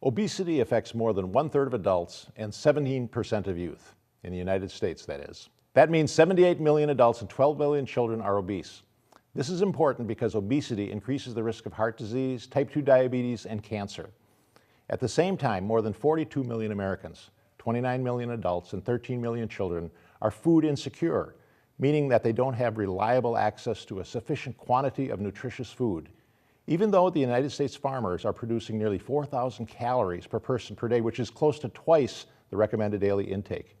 Obesity affects more than 1/3 of adults and 17% of youth, in the United States, that is. That means 78 million adults and 12 million children are obese. This is important because obesity increases the risk of heart disease, type 2 diabetes, and cancer. At the same time, more than 42 million Americans, 29 million adults, and 13 million children are food insecure, meaning that they don't have reliable access to a sufficient quantity of nutritious food. Even though the United States farmers are producing nearly 4,000 calories per person per day, which is close to twice the recommended daily intake.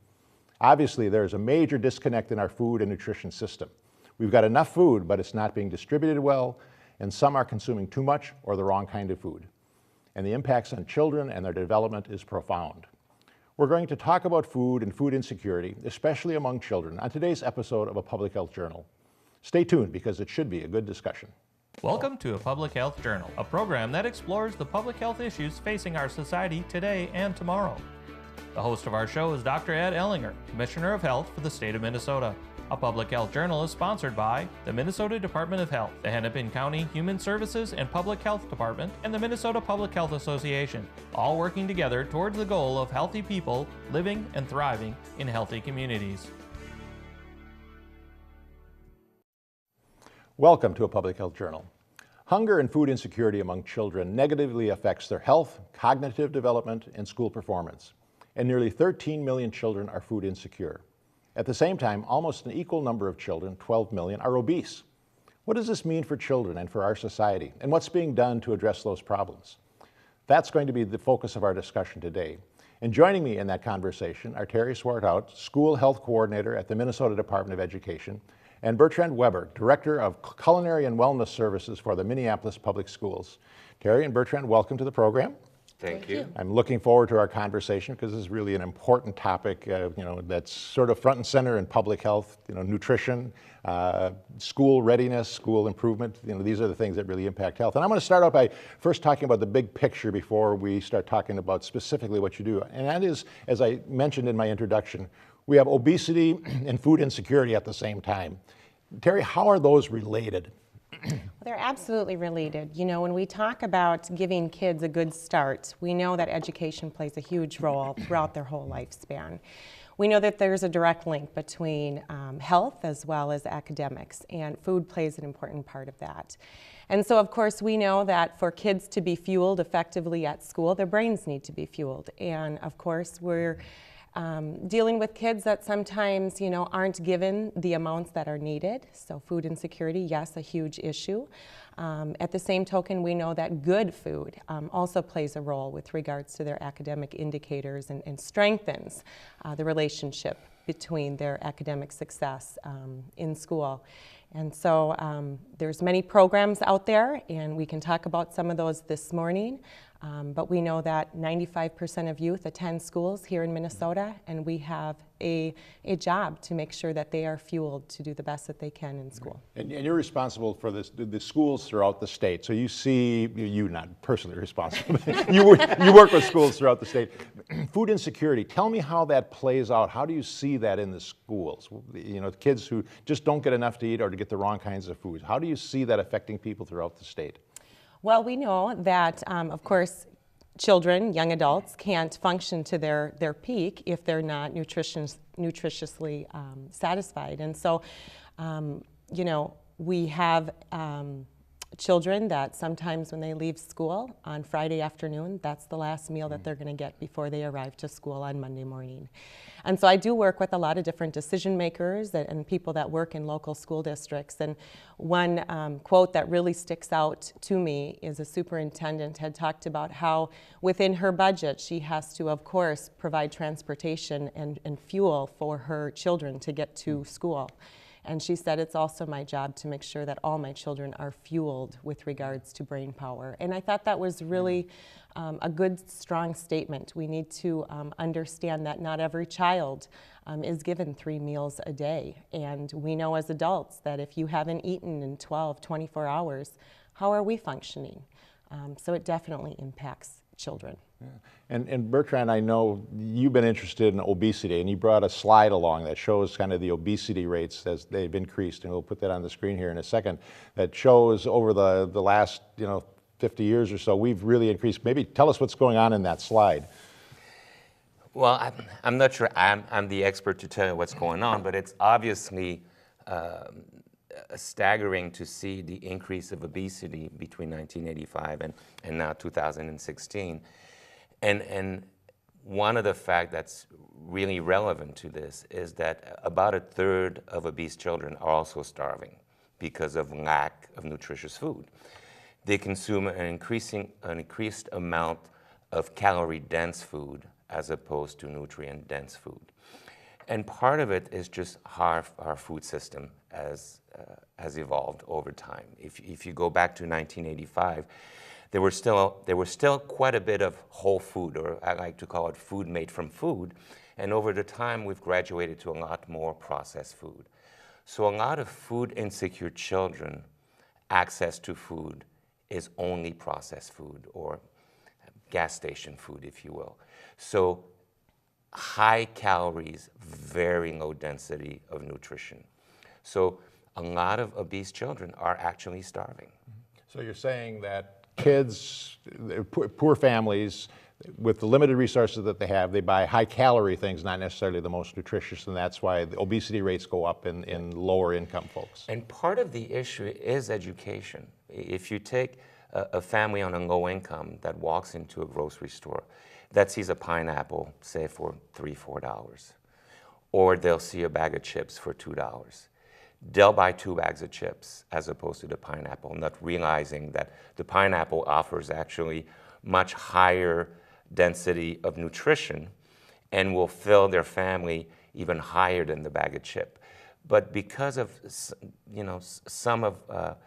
Obviously, there's a major disconnect in our food and nutrition system. We've got enough food, but it's not being distributed well, and some are consuming too much or the wrong kind of food. And the impacts on children and their development is profound. We're going to talk about food and food insecurity, especially among children, on today's episode of A Public Health Journal. Stay tuned because it should be a good discussion. Welcome to A Public Health Journal, a program that explores the public health issues facing our society today and tomorrow. The host of our show is Dr. Ed Ehlinger, Commissioner of Health for the state of Minnesota. A Public Health Journal is sponsored by the Minnesota Department of Health, the Hennepin County Human Services and Public Health Department, and the Minnesota Public Health Association, all working together towards the goal of healthy people living and thriving in healthy communities. Welcome to A Public Health Journal. Hunger and food insecurity among children negatively affects their health, cognitive development, and school performance. And nearly 13 million children are food insecure. At the same time, almost an equal number of children, 12 million, are obese. What does this mean for children and for our society? And what's being done to address those problems? That's going to be the focus of our discussion today. And joining me in that conversation are Terri Swartout, School Health Coordinator at the Minnesota Department of Education, and Bertrand Weber, Director of Culinary and Wellness Services for the Minneapolis Public Schools. Terri and Bertrand, welcome to the program. Thank you. I'm looking forward to our conversation because this is really an important topic, that's sort of front and center in public health, nutrition, school readiness, school improvement. These are the things that really impact health. And I'm going to start out by first talking about the big picture before we start talking about specifically what you do. And that is, as I mentioned in my introduction, we have obesity and food insecurity at the same time. Terri, how are those related? They're absolutely related. When we talk about giving kids a good start, we know that education plays a huge role throughout their whole lifespan. We know that there's a direct link between health as well as academics, and food plays an important part of that. And so, of course, we know that for kids to be fueled effectively at school, their brains need to be fueled. And, of course, we're dealing with kids that sometimes, aren't given the amounts that are needed. So food insecurity, yes, a huge issue. At the same token, we know that good food also plays a role with regards to their academic indicators and strengthens the relationship between their academic success in school. And so there's many programs out there, and we can talk about some of those this morning. But we know that 95% of youth attend schools here in Minnesota, and we have a job to make sure that they are fueled to do the best that they can in school. And you're responsible for the schools throughout the state. So you're not personally responsible, but you work with schools throughout the state. Food insecurity, tell me how that plays out. How do you see that in the schools? Kids who just don't get enough to eat or to get the wrong kinds of foods. How do you see that affecting people throughout the state? Well, we know that, of course, children, young adults, can't function to their peak if they're not nutritiously satisfied. And so, we have children that sometimes when they leave school on Friday afternoon, that's the last meal that they're going to get before they arrive to school on Monday morning. And so I do work with a lot of different decision makers and people that work in local school districts. And one quote that really sticks out to me is a superintendent had talked about how within her budget she has to, of course, provide transportation and fuel for her children to get to school. And she said, it's also my job to make sure that all my children are fueled with regards to brain power. And I thought that was really a good, strong statement. We need to understand that not every child is given 3 meals a day. And we know as adults that if you haven't eaten in 12, 24 hours, how are we functioning? So it definitely impacts children. Yeah. And Bertrand, I know you've been interested in obesity, and you brought a slide along that shows kind of the obesity rates as they've increased, and we'll put that on the screen here in a second, that shows over the last 50 years or so, we've really increased. Maybe tell us what's going on in that slide. Well, I'm not sure I'm the expert to tell you what's going on, but it's obviously staggering to see the increase of obesity between 1985 and now 2016. And one of the facts that's really relevant to this is that about a third of obese children are also starving because of lack of nutritious food. They consume an increased amount of calorie-dense food as opposed to nutrient-dense food. And part of it is just how our food system has evolved over time. If you go back to 1985, there was still quite a bit of whole food, or I like to call it food made from food. And over the time, we've graduated to a lot more processed food. So a lot of food insecure children, access to food is only processed food or gas station food, if you will. So high calories, very low density of nutrition. So a lot of obese children are actually starving. So you're saying that kids, poor families, with the limited resources that they have, they buy high-calorie things, not necessarily the most nutritious, and that's why the obesity rates go up in lower-income folks. And part of the issue is education. If you take a family on a low income that walks into a grocery store, that sees a pineapple, say, for $3, $4, or they'll see a bag of chips for $2. They'll buy 2 bags of chips as opposed to the pineapple, not realizing that the pineapple offers actually much higher density of nutrition and will fill their family even higher than the bag of chip. But because of some of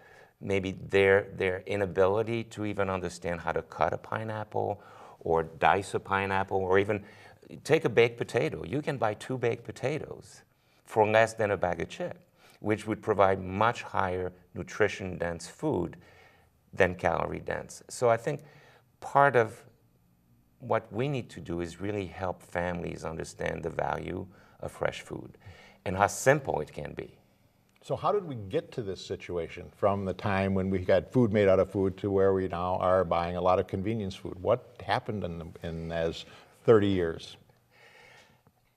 maybe their inability to even understand how to cut a pineapple or dice a pineapple, or even take a baked potato. You can buy 2 baked potatoes for less than a bag of chip, which would provide much higher nutrition-dense food than calorie-dense. So I think part of what we need to do is really help families understand the value of fresh food and how simple it can be. So how did we get to this situation from the time when we got food made out of food to where we now are buying a lot of convenience food? What happened in as 30 years?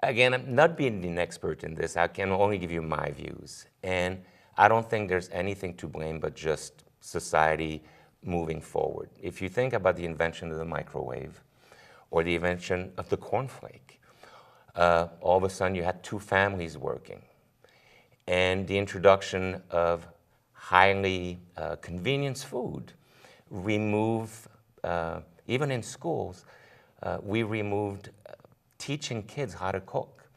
Again, I'm not being an expert in this. I can only give you my views. And I don't think there's anything to blame but just society moving forward. If you think about the invention of the microwave or the invention of the cornflake, all of a sudden you had 2 families working. And the introduction of highly convenience food remove, even in schools, we removed teaching kids how to cook.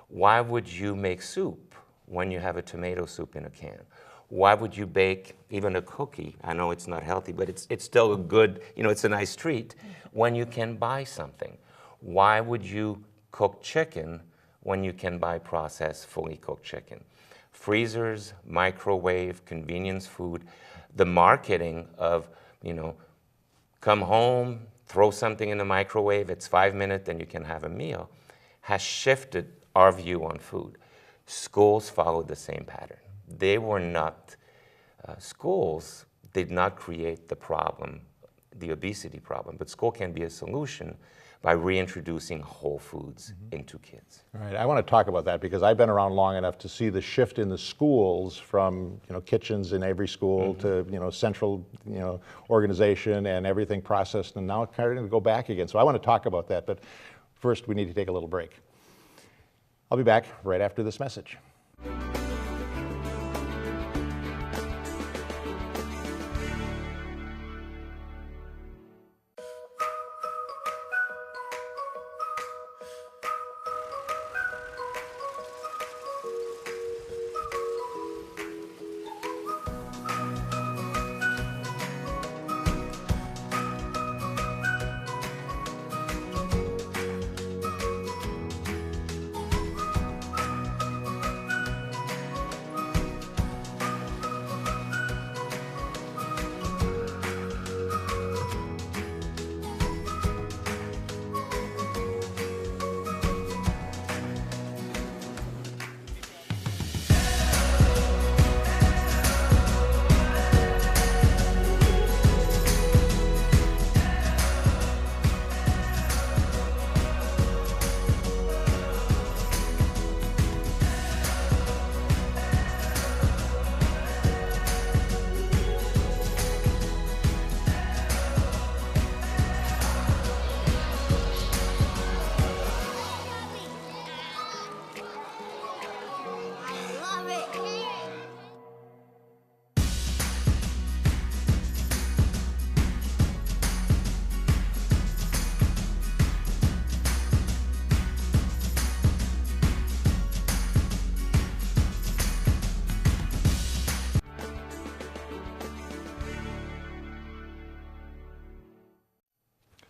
Why would you make soup when you have a tomato soup in a can? Why would you bake even a cookie? I know it's not healthy, but it's still a good, it's a nice treat when you can buy something. Why would you cook chicken when you can buy processed, fully cooked chicken? Freezers, microwave, convenience food, the marketing of, come home, throw something in the microwave, it's 5 minutes, then you can have a meal, has shifted our view on food. Schools followed the same pattern. They were not, schools did not create the problem, the obesity problem, but school can be a solution by reintroducing whole foods into kids. All right, I want to talk about that because I've been around long enough to see the shift in the schools from kitchens in every school to central organization and everything processed, and now it's kind of go back again. So I want to talk about that, but first we need to take a little break. I'll be back right after this message.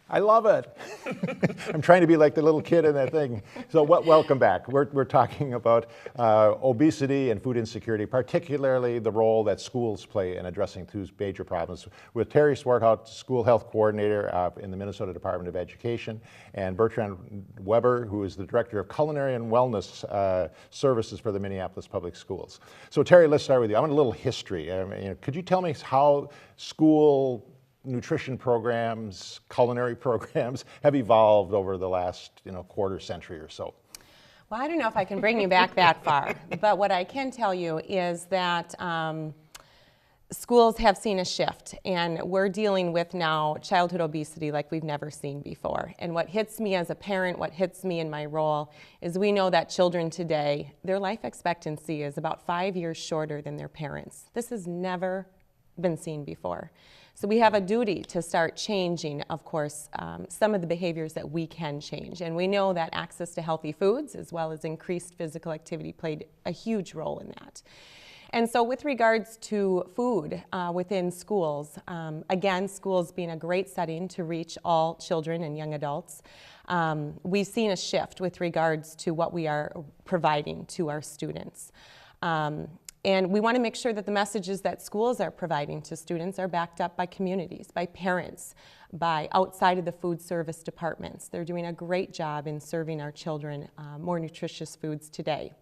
I love it. I'm trying to be like the little kid in that thing. So welcome back. We're talking about obesity and food insecurity, particularly the role that schools play in addressing two major problems. With Terri Swartout, School Health Coordinator in the Minnesota Department of Education, and Bertrand Weber, who is the Director of Culinary and Wellness Services for the Minneapolis Public Schools. So Terri, let's start with you. I want a little history. Could you tell me how school nutrition programs, culinary programs have evolved over the last quarter century or so? Well, I don't know if I can bring you back that far, but what I can tell you is that schools have seen a shift, and we're dealing with now childhood obesity like we've never seen before. And what hits me as a parent, what hits me in my role, is we know that children today, their life expectancy is about 5 years shorter than their parents. This has never been seen before. So we have a duty to start changing, of course, some of the behaviors that we can change. And we know that access to healthy foods as well as increased physical activity played a huge role in that. And so with regards to food within schools, again, schools being a great setting to reach all children and young adults, we've seen a shift with regards to what we are providing to our students. And we want to make sure that the messages that schools are providing to students are backed up by communities, by parents, by outside of the food service departments. They're doing a great job in serving our children more nutritious foods today.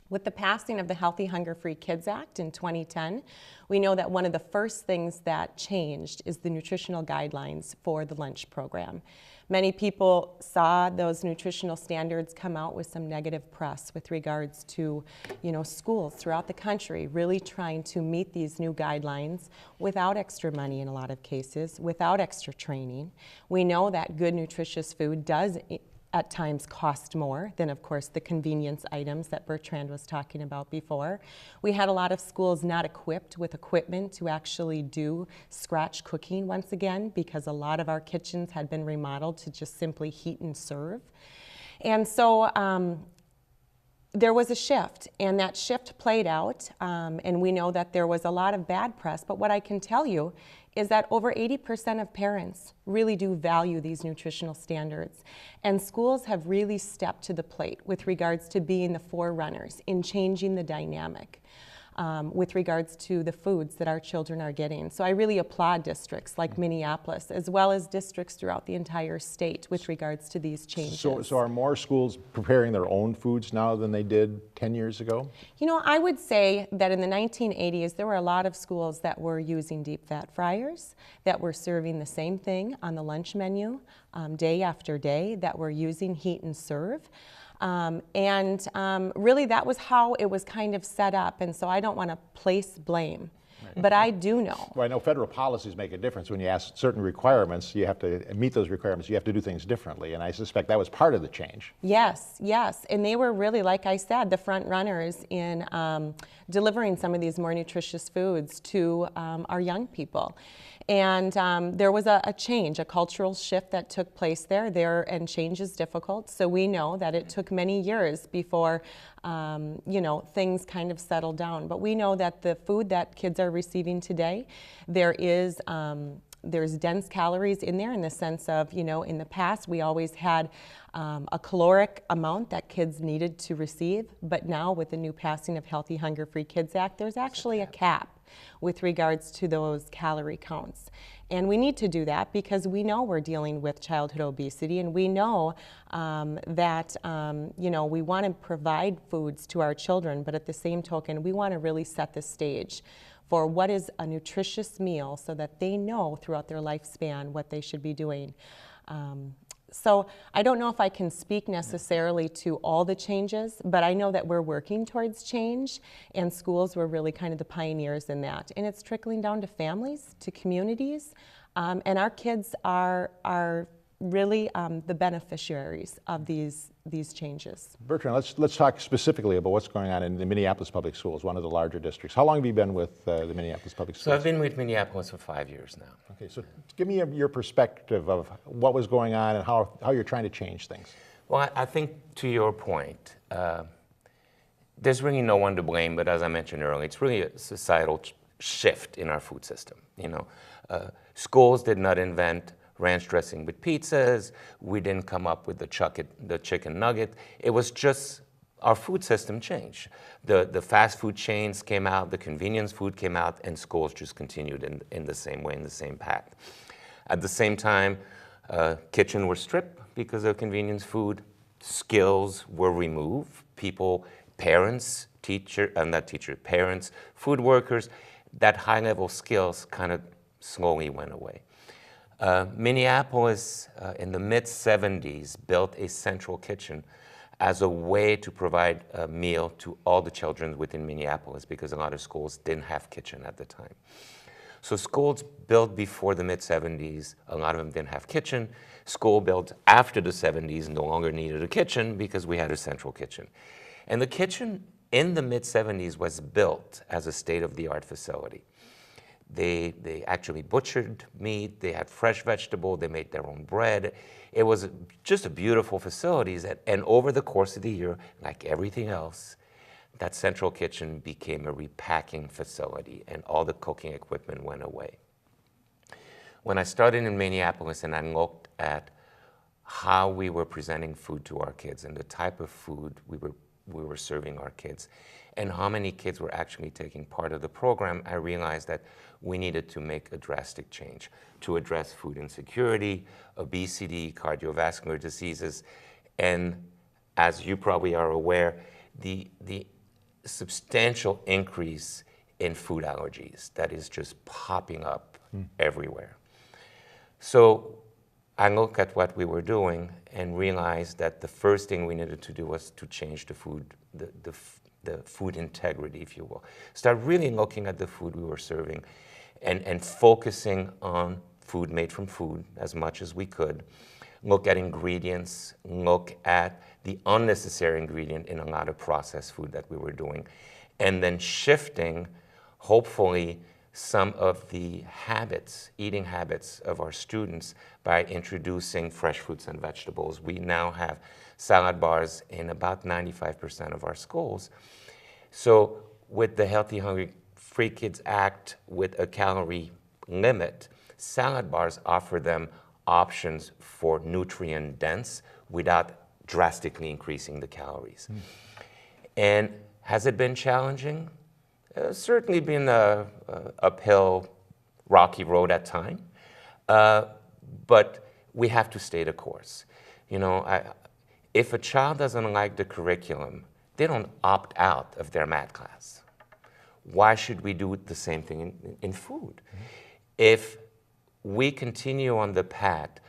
With the passing of the Healthy Hunger-Free Kids Act in 2010, we know that one of the first things that changed is the nutritional guidelines for the lunch program. Many people saw those nutritional standards come out with some negative press with regards to, schools throughout the country really trying to meet these new guidelines without extra money in a lot of cases, without extra training. We know that good nutritious food does at times cost more than, of course, the convenience items that Bertrand was talking about before. We had a lot of schools not equipped with equipment to actually do scratch cooking once again, because a lot of our kitchens had been remodeled to just simply heat and serve. And so there was a shift, and that shift played out, and we know that there was a lot of bad press, but what I can tell you is that over 80% of parents really do value these nutritional standards. And schools have really stepped to the plate with regards to being the forerunners in changing the dynamic with regards to the foods that our children are getting. So I really applaud districts like Minneapolis, as well as districts throughout the entire state with regards to these changes. So are more schools preparing their own foods now than they did 10 years ago? I would say that in the 1980s, there were a lot of schools that were using deep fat fryers, that were serving the same thing on the lunch menu day after day, that were using heat and serve. Really that was how it was kind of set up, and so I don't want to place blame. Right. But I do know. Well, I know federal policies make a difference. When you ask certain requirements, you have to meet those requirements. You have to do things differently, and I suspect that was part of the change. Yes, and they were really, like I said, the front runners in delivering some of these more nutritious foods to our young people. And there was a change, a cultural shift that took place there, and change is difficult. So we know that it took many years before, things kind of settled down. But we know that the food that kids are receiving today, there's dense calories in there, in the sense of, in the past we always had a caloric amount that kids needed to receive. But now with the new passing of Healthy Hunger-Free Kids Act, there's actually a cap with regards to those calorie counts. And we need to do that because we know we're dealing with childhood obesity, and we know that we want to provide foods to our children, but at the same token, we want to really set the stage for what is a nutritious meal so that they know throughout their lifespan what they should be doing. So I don't know if I can speak necessarily to all the changes, but I know that we're working towards change, and schools were really kind of the pioneers in that. And it's trickling down to families, to communities, and our kids are really the beneficiaries of these changes. Bertrand, let's talk specifically about what's going on in the Minneapolis Public Schools, one of the larger districts. How long have you been with the Minneapolis Public Schools? So I've been with Minneapolis for 5 years now. Okay, so give me your perspective of what was going on and how you're trying to change things. Well, I think to your point, there's really no one to blame, but as I mentioned earlier, it's really a societal shift in our food system. Schools did not invent ranch dressing with pizzas. We didn't come up with the chicken nugget. It was just our food system changed. The fast food chains came out, the convenience food came out, and schools just continued in the same way, in the same path. At the same time, kitchen were stripped because of convenience food. Skills were removed. Parents, parents, food workers, that high-level skills kind of slowly went away. Minneapolis in the mid-'70s built a central kitchen as a way to provide a meal to all the children within Minneapolis, because a lot of schools didn't have kitchen at the time. So schools built before the mid-'70s, a lot of them didn't have kitchen. School built after the '70s no longer needed a kitchen because we had a central kitchen. And the kitchen in the mid-'70s was built as a state-of-the-art facility. They actually butchered meat, they had fresh vegetable, they made their own bread. It was just a beautiful facility, and over the course of the year, like everything else, that central kitchen became a repacking facility, and all the cooking equipment went away. When I started in Minneapolis and I looked at how we were presenting food to our kids and the type of food we were serving our kids, and how many kids were actually taking part of the program, I realized that we needed to make a drastic change to address food insecurity, obesity, cardiovascular diseases, and as you probably are aware, the substantial increase in food allergies that is just popping up everywhere. So I looked at what we were doing and realized that the first thing we needed to do was to change the food integrity, if you will. Start really looking at the food we were serving and focusing on food made from food as much as we could. Look at ingredients, look at the unnecessary ingredient in a lot of processed food that we were doing, and then shifting, hopefully, some of the eating habits of our students by introducing fresh fruits and vegetables. We now have salad bars in about 95% of our schools. So with the Healthy Hungry Free Kids Act, with a calorie limit, salad bars offer them options for nutrient dense without drastically increasing the calories. And has it been challenging? Certainly been a uphill, rocky road at times, but we have to stay the course. You know, if a child doesn't like the curriculum, they don't opt out of their math class. Why should we do the same thing in food? If we continue on the path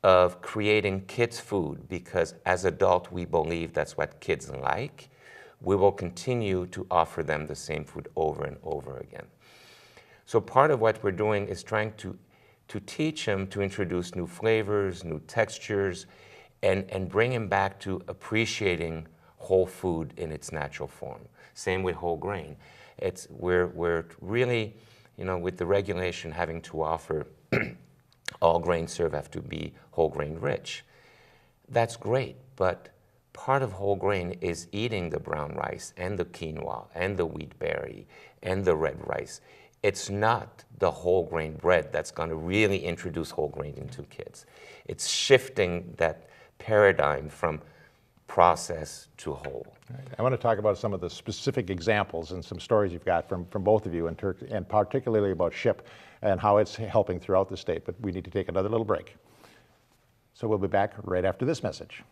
of creating kids' food because as adults we believe that's what kids like, we will continue to offer them the same food over and over again. So part of what we're doing is trying to teach them to introduce new flavors, new textures, and bring them back to appreciating whole food in its natural form. Same with whole grain. We're really, you know, with the regulation having to offer all grain served have to be whole grain rich. That's great, but part of whole grain is eating the brown rice and the quinoa and the wheat berry and the red rice. It's not the whole grain bread that's going to really introduce whole grain into kids. It's shifting that paradigm from process to whole. Right. I want to talk about some of the specific examples and some stories you've got from both of you, and particularly about SHIP and how it's helping throughout the state, but we need to take another little break. So we'll be back right after this message.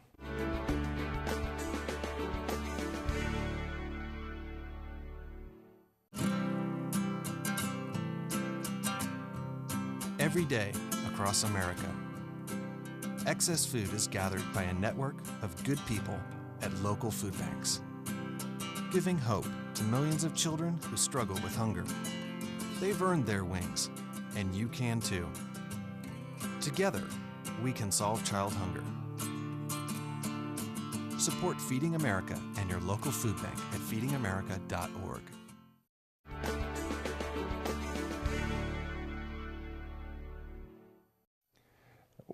Every day across America, excess food is gathered by a network of good people at local food banks, giving hope to millions of children who struggle with hunger. They've earned their wings, and you can too. Together, we can solve child hunger. Support Feeding America and your local food bank at feedingamerica.org.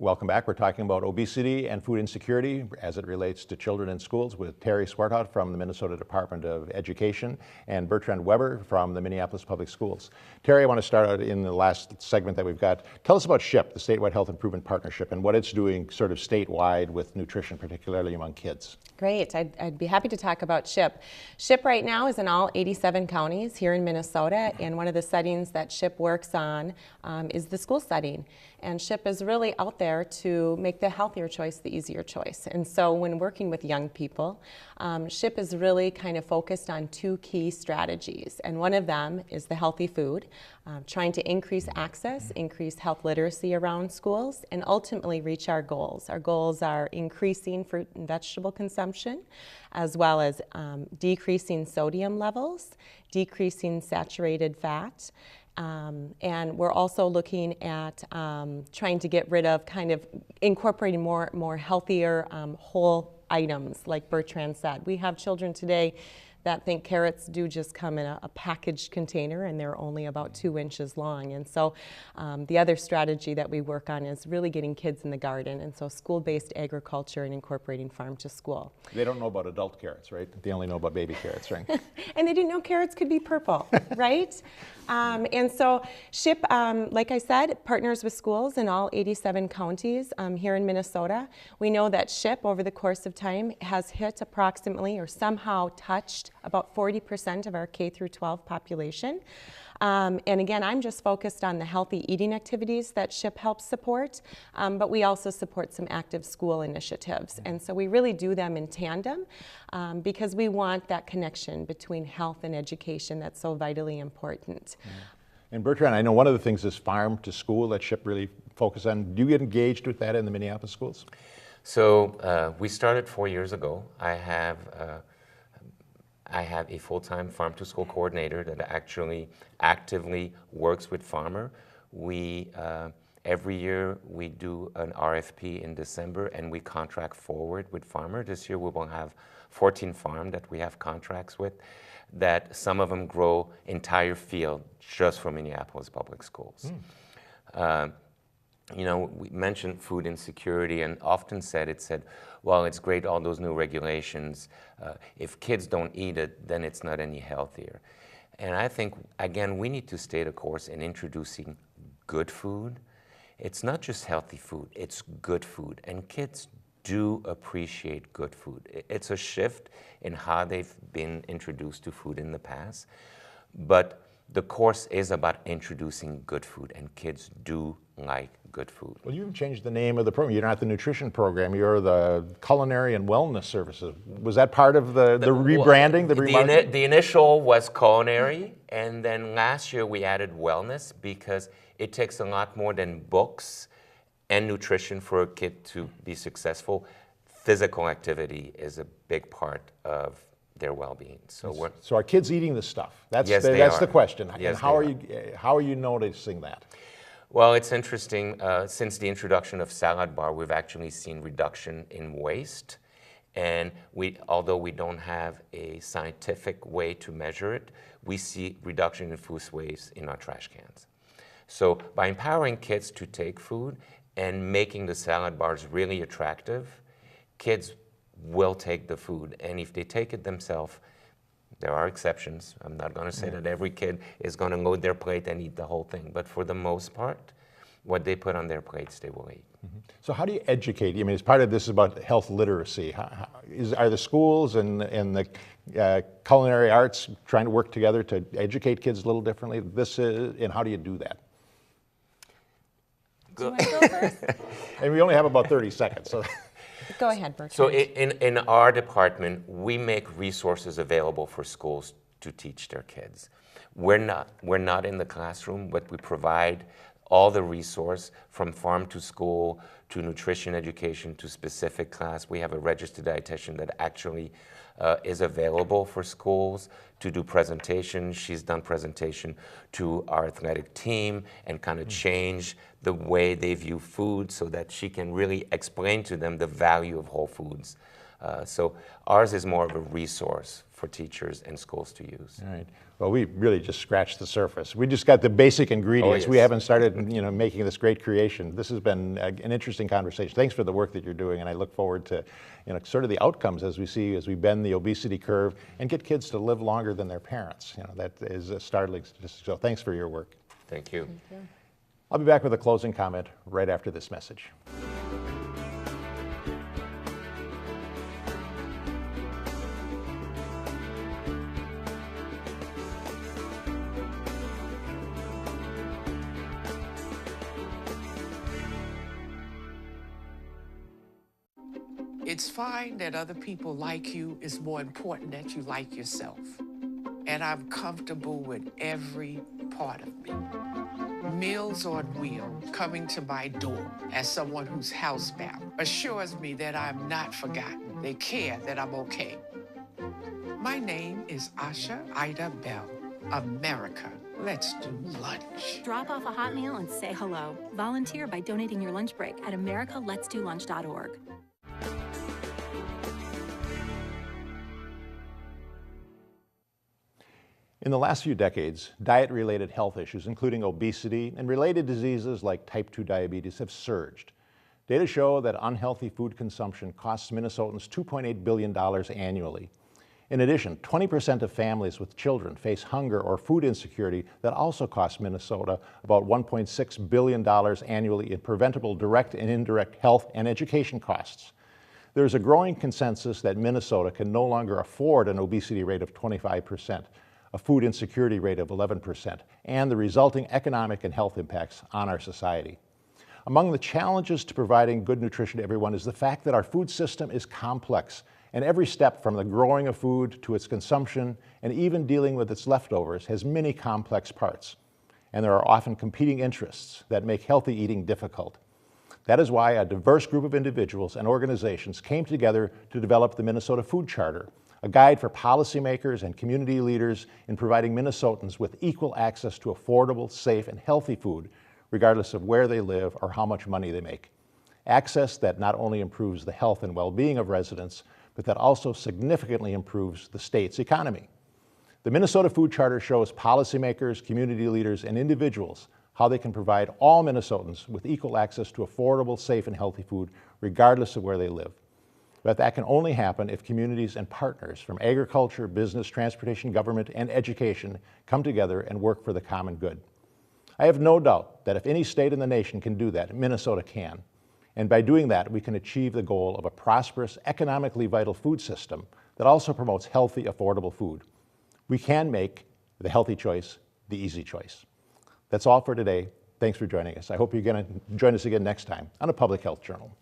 Welcome back. We're talking about obesity and food insecurity as it relates to children in schools with Terri Swartout from the Minnesota Department of Education and Bertrand Weber from the Minneapolis Public Schools. Terri, I want to start out in the last segment that we've got. Tell us about SHIP, the Statewide Health Improvement Partnership, and what it's doing sort of statewide with nutrition, particularly among kids. Great. I'd be happy to talk about SHIP. SHIP right now is in all 87 counties here in Minnesota, and one of the settings that SHIP works on is the school setting. And SHIP is really out there to make the healthier choice the easier choice. And so when working with young people, SHIP is really kind of focused on two key strategies. And one of them is the healthy food, trying to increase access, increase health literacy around schools, and ultimately reach our goals. Our goals are increasing fruit and vegetable consumption, as well as decreasing sodium levels, decreasing saturated fat, and we're also looking at trying to get rid of kind of incorporating more healthier whole items, like Bertrand said. We have children today that think carrots do just come in a packaged container and they're only about 2 inches long. And so the other strategy that we work on is really getting kids in the garden, and so school-based agriculture and incorporating farm to school. They don't know about adult carrots, right? They only know about baby carrots, right? And they didn't know carrots could be purple, right? And so SHIP, like I said, partners with schools in all 87 counties here in Minnesota. We know that SHIP over the course of time has hit approximately or somehow touched about 40% of our K through 12 population. And again, I'm just focused on the healthy eating activities that SHIP helps support, but we also support some active school initiatives. And so we really do them in tandem because we want that connection between health and education that's so vitally important. And Bertrand, I know one of the things is farm to school that SHIP really focus on. Do you get engaged with that in the Minneapolis schools? So we started 4 years ago. I have a full-time farm-to-school coordinator that actually actively works with farmer. We every year we do an RFP in December and we contract forward with farmer. This year we will have 14 farms that we have contracts with, that some of them grow entire field just for Minneapolis Public Schools. You know, we mentioned food insecurity and often said, well, it's great, all those new regulations. If kids don't eat it, then it's not any healthier. And I think, again, we need to stay the course in introducing good food. It's not just healthy food, it's good food. And kids do appreciate good food. It's a shift in how they've been introduced to food in the past. But the course is about introducing good food, and kids do like good food. Well, you even changed the name of the program. You're not the nutrition program, you're the Culinary and Wellness Services. Was that part of the rebranding, the remarketing? The initial was culinary, and then last year we added wellness because it takes a lot more than books and nutrition for a kid to be successful. Physical activity is a big part of their well-being. So are kids eating this stuff? That's yes, that's the question. Yes, and how are you noticing that? Well, it's interesting. Since the introduction of salad bar, we've actually seen reduction in waste. And although we don't have a scientific way to measure it, we see reduction in food waste in our trash cans. So by empowering kids to take food and making the salad bars really attractive, kids will take the food. And if they take it themselves, there are exceptions. I'm not going to say that every kid is going to load their plate and eat the whole thing. But for the most part, what they put on their plates, they will eat. So how do you educate? I mean, as part of this is about health literacy. Are the schools and the culinary arts trying to work together to educate kids a little differently? And how do you do that? Do you want to go first? And we only have about 30 seconds. So. Go ahead, Bertrand. So in our department, we make resources available for schools to teach their kids. We're not in the classroom, but we provide all the resource from farm to school to nutrition education to specific class. We have a registered dietitian that actually is available for schools to do presentations. She's done presentation to our athletic team and kind of change the way they view food so that she can really explain to them the value of whole foods So ours is more of a resource for teachers and schools to use. All right. Well, we really just scratched the surface. We just got the basic ingredients. We yes. haven't started, making this great creation. This has been an interesting conversation. Thanks for the work that you're doing, and I look forward to, sort of the outcomes as we bend the obesity curve and get kids to live longer than their parents. That is a startling statistic. So thanks for your work. Thank you. Thank you. I'll be back with a closing comment right after this message. It's fine that other people like you. It's more important that you like yourself. And I'm comfortable with every part of me. Meals on Wheels coming to my door as someone who's housebound assures me that I'm not forgotten. They care that I'm okay. My name is Asha Ida Bell. America, let's do lunch. Drop off a hot meal and say hello. Volunteer by donating your lunch break at americaletsdolunch.org. In the last few decades, diet-related health issues, including obesity and related diseases like type 2 diabetes, have surged. Data show that unhealthy food consumption costs Minnesotans $2.8 billion annually. In addition, 20% of families with children face hunger or food insecurity that also costs Minnesota about $1.6 billion annually in preventable direct and indirect health and education costs. There is a growing consensus that Minnesota can no longer afford an obesity rate of 25%. A food insecurity rate of 11%, and the resulting economic and health impacts on our society. Among the challenges to providing good nutrition to everyone is the fact that our food system is complex, and every step from the growing of food to its consumption and even dealing with its leftovers has many complex parts. And there are often competing interests that make healthy eating difficult. That is why a diverse group of individuals and organizations came together to develop the Minnesota Food Charter, a guide for policymakers and community leaders in providing Minnesotans with equal access to affordable, safe, and healthy food, regardless of where they live or how much money they make. Access that not only improves the health and well-being of residents, but that also significantly improves the state's economy. The Minnesota Food Charter shows policymakers, community leaders, and individuals how they can provide all Minnesotans with equal access to affordable, safe, and healthy food, regardless of where they live. But that can only happen if communities and partners from agriculture, business, transportation, government, and education come together and work for the common good. I have no doubt that if any state in the nation can do that, Minnesota can. And by doing that, we can achieve the goal of a prosperous, economically vital food system that also promotes healthy, affordable food. We can make the healthy choice the easy choice. That's all for today. Thanks for joining us. I hope you're going to join us again next time on a Public Health Journal.